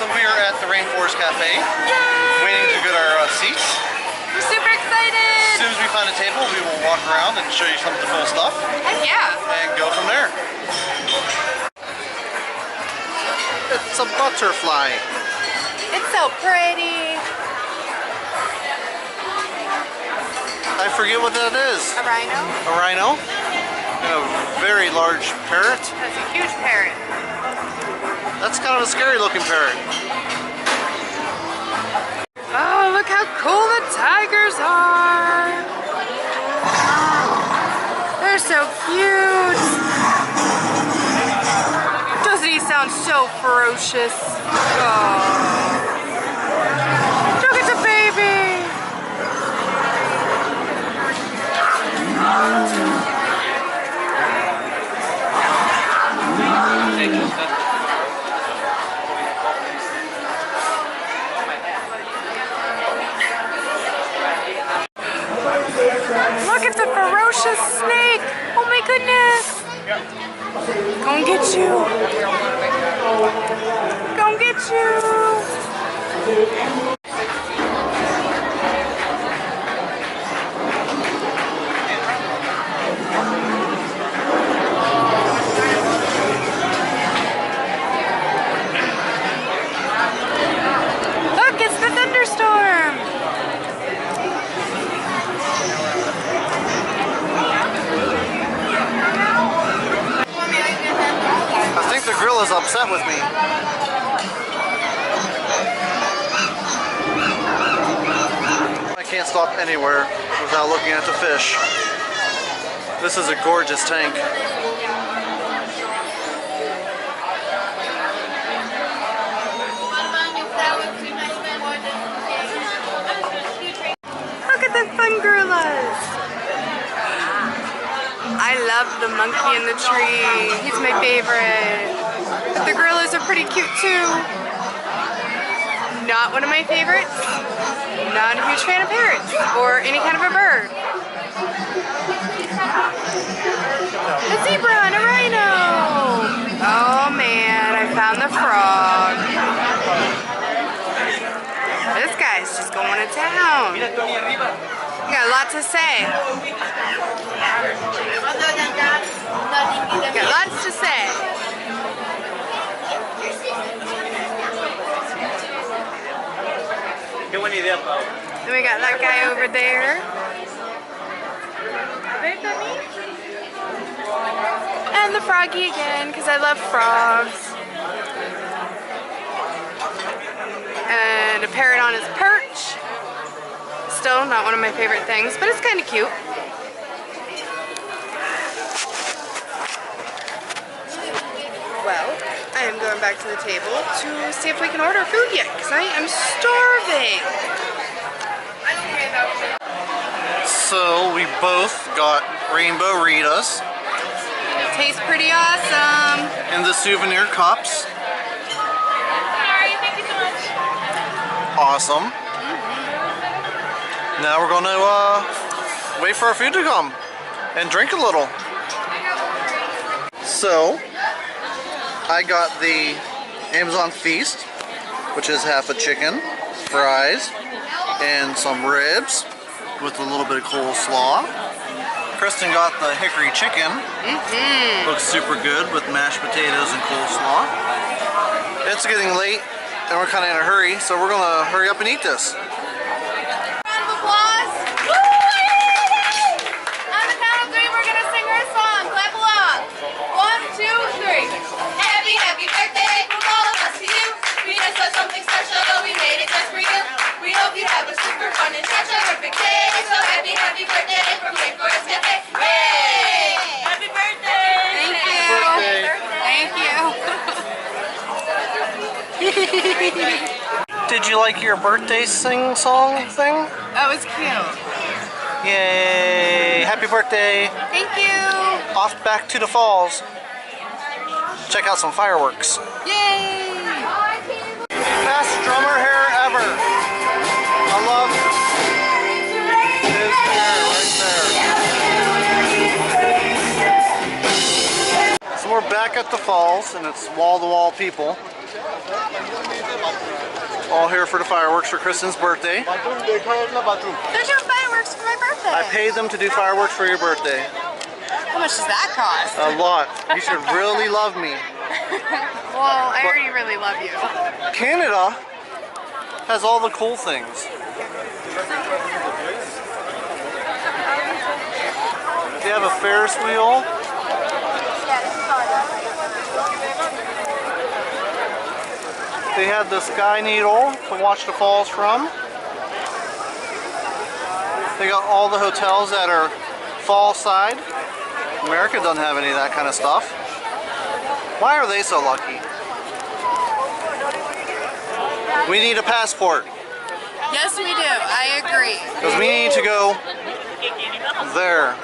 So we are at the Rain Forest Café, waiting to get our seats. We're super excited! As soon as we find a table, we will walk around and show you some of the cool stuff. Heck yeah! And go from there. It's a butterfly. It's so pretty. I forget what that is. A rhino? A rhino? And a very large parrot. That's a huge parrot. That's kind of a scary looking parrot. Oh, look how cool the tigers are! They're so cute! Doesn't he sound so ferocious? Oh. Look at the baby! Look at the ferocious snake! Oh my goodness! Gonna get you! Gonna get you! Look, it's the thunderstorm! I think the grill is upset with me. I can't stop anywhere without looking at the fish. This is a gorgeous tank. Look at the fun gorillas! I love the monkey in the tree. He's my favorite. But the gorillas are pretty cute too. Not one of my favorites. Not a huge fan of parrots or any kind of a bird. A zebra and a rhino. Oh man, I found the frog. This guy's just going to town. You got a lot to say. Got lots to say. Then we got that guy over there. And the froggy again, because I love frogs. And a parrot on his perch. Still not one of my favorite things, but it's kind of cute. Well, I am going back to the table to see if we can order food yet, because I am starving. So we both got rainbow Ritas. Tastes pretty awesome. And the souvenir cups. Sorry, thank you so much. Awesome. Now we're going to wait for our food to come and drink a little. So I got the Amazon Feast, which is half a chicken, fries, and some ribs with a little bit of coleslaw. Kristen got the hickory chicken. Looks super good with mashed potatoes and coleslaw. It's getting late and we're kind of in a hurry, so we're gonna hurry up and eat this. Round of applause. Woo! On the count of three, we're gonna sing our song. Clap along. 1, 2, 3. Happy, happy birthday from all of us to you. We just saw something special, we made it just for you. We hope you have a super fun and such a perfect day. So happy, happy birthday from Rain Forest Café. Hey! Happy birthday! Thank you. Thank you. Did you like your birthday sing-song thing? That was cute. Yay! Happy birthday! Thank you. Off back to the falls. Check out some fireworks. Yay! Best drummer hair ever. I love his hair right there. So we're back at the falls and it's wall-to-wall people. All here for the fireworks for Kristen's birthday. They're doing fireworks for my birthday. I paid them to do fireworks for your birthday. How much does that cost? A lot. You should really love me. Well, I already really love you. Canada has all the cool things. They have a Ferris wheel. They had the Sky Needle to watch the falls from. They got all the hotels that are fall side. America doesn't have any of that kind of stuff. Why are they so lucky? We need a passport. Yes, we do. I agree. Because we need to go there.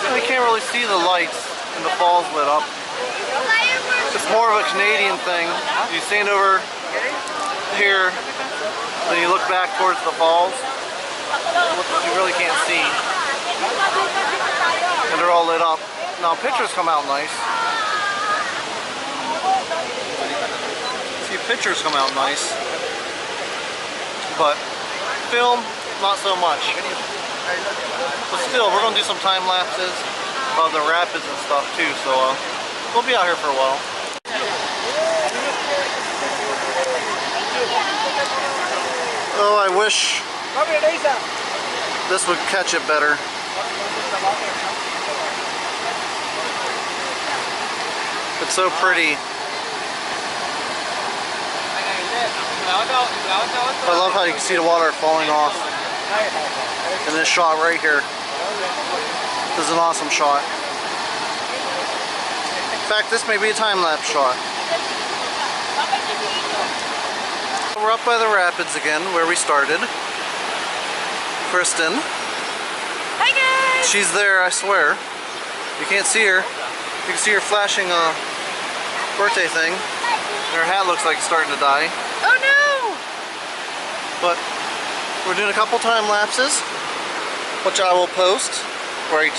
You can't really see the lights and the falls lit up. It's more of a Canadian thing. You stand over here, then you look back towards the falls. You really can't see. And they're all lit up. Now pictures come out nice. See, pictures come out nice. But film, not so much. But still, we're going to do some time lapses of the rapids and stuff too, so we'll be out here for a while. Oh, I wish this would catch it better. It's so pretty. I love how you can see the water falling off in this shot right here. This is an awesome shot. In fact, this may be a time-lapse shot. We're up by the rapids again, where we started. Kristen. Hi guys! She's there, I swear. You can't see her. You can see her flashing a birthday thing. Her hat looks like it's starting to die. Oh no! But we're doing a couple time lapses, which I will post. Right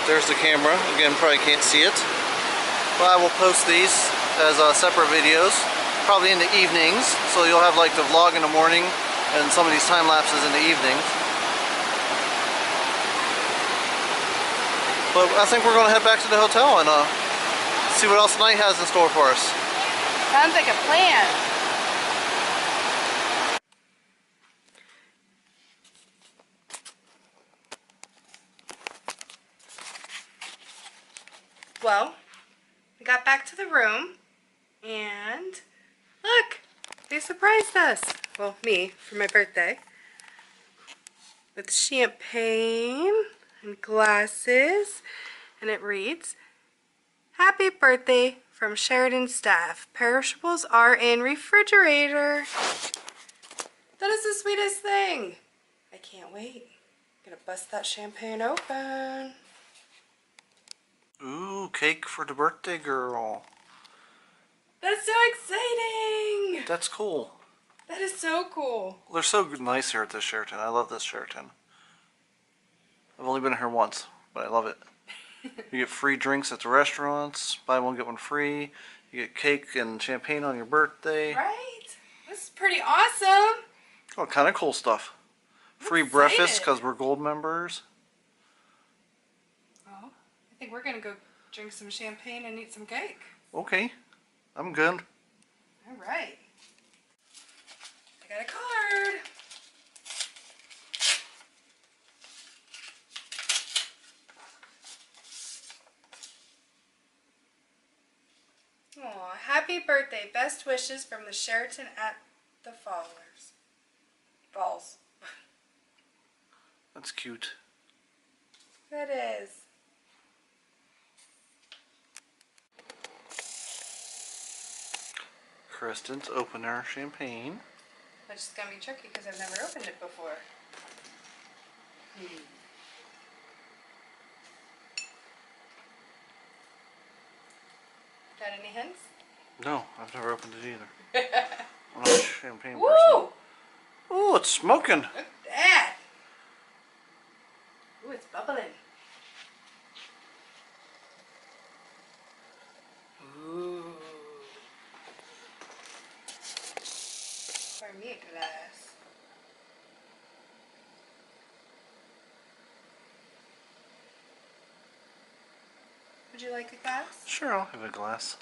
there's the camera. Again, probably can't see it. But I will post these as separate videos, probably in the evenings. So you'll have like the vlog in the morning and some of these time lapses in the evening. But I think we're going to head back to the hotel and see what else the night has in store for us. Sounds like a plan. Well, we got back to the room and look, they surprised us. Well, me, for my birthday. With champagne and glasses, and it reads, "Happy birthday from Sheridan staff. Perishables are in refrigerator." That is the sweetest thing. I can't wait. I'm gonna bust that champagne open. Ooh, cake for the birthday girl. That's so exciting. That's cool. That is so cool. They're so nice here at this Sheraton. I love this Sheraton. I've only been here once, but I love it. You get free drinks at the restaurants, buy one get one free. You get cake and champagne on your birthday. Right? This is pretty awesome. All kind of cool stuff. Free breakfast because we're gold members. Well, I think we're gonna go drink some champagne and eat some cake. Okay, I'm good. All right. I got a card. Aw, happy birthday. Best wishes from the Sheraton at the Falls. That's cute. That is. Kristen's opener champagne. Which is going to be tricky because I've never opened it before. Got any hints? No, I've never opened it either. I'm not a champagne person. Woo! Ooh, it's smoking. Look at that! Ooh, it's bubbling. Ooh. Pour me a glass. Would you like a glass? Sure, I'll have a glass.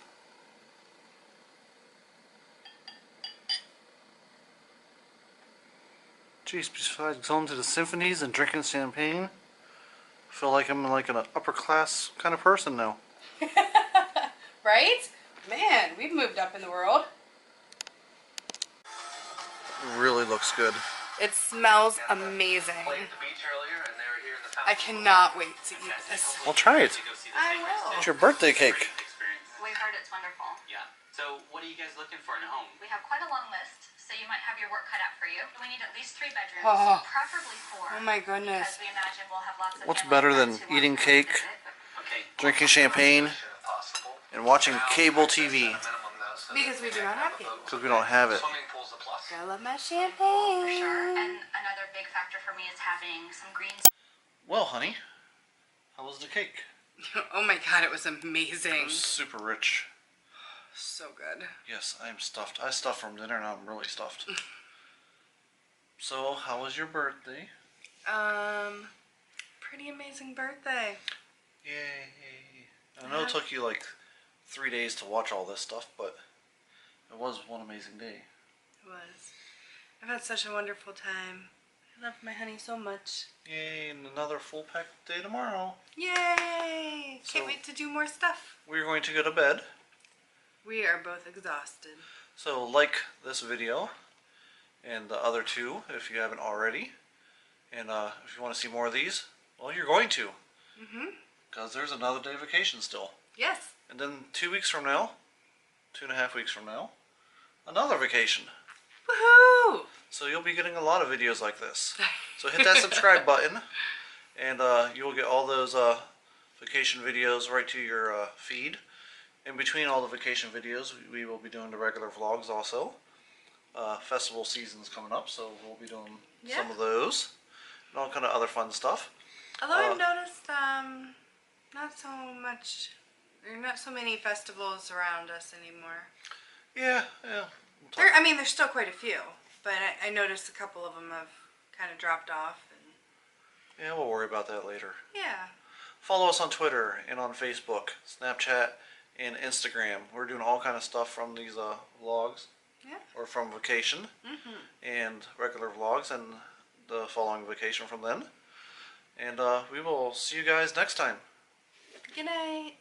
Jeez, besides going to the symphonies and drinking champagne, I feel like I'm like an upper class kind of person now. Right? Man, we've moved up in the world. It really looks good. It smells amazing. I cannot wait to eat this. Well, try it. I will. It's your birthday cake. We've heard it's wonderful. Yeah. So what are you guys looking for in a home? We have quite a long list, so you might have your work cut out for you. We need at least 3 bedrooms, Oh. preferably 4. Oh my goodness. Because we imagine we'll have lots of What's family better than friends who want eating to come cake, visit. Okay. drinking champagne, and watching cable TV? Because we do not have it. Because we don't have it. I love my For champagne. sure. And another big factor for me is having some greens. Well, honey, how was the cake? Oh my god, it was It amazing. was super rich. So good. Yes, I am stuffed. I stuffed from dinner, now I'm really stuffed. So, how was your birthday? Pretty amazing birthday. Yay! I know it took you like 3 days to watch all this stuff, but it was one amazing day. It was. I've had such a wonderful time. I love my honey so much. Yay, and another full packed day tomorrow. Yay! Can't wait to do more stuff. We're going to go to bed. We are both exhausted. So like this video and the other two if you haven't already. And if you want to see more of these, well, you're going to. Because there's another day of vacation still. Yes. And then 2 weeks from now, 2.5 weeks from now, another vacation. Woohoo! So you'll be getting a lot of videos like this. So hit that subscribe button, and you'll get all those vacation videos right to your feed. In between all the vacation videos, we will be doing the regular vlogs also. Festival season's coming up, so we'll be doing some of those. And all kind of other fun stuff. Although I've noticed not so many festivals around us anymore. Yeah. There's still quite a few, but I noticed a couple of them have kind of dropped off. And Yeah, we'll worry about that later. yeah. Follow us on Twitter and on Facebook, Snapchat, and Instagram. We're doing all kind of stuff from these vlogs. Yeah. Or from vacation. And regular vlogs and the following vacation from then. And we will see you guys next time. Good night.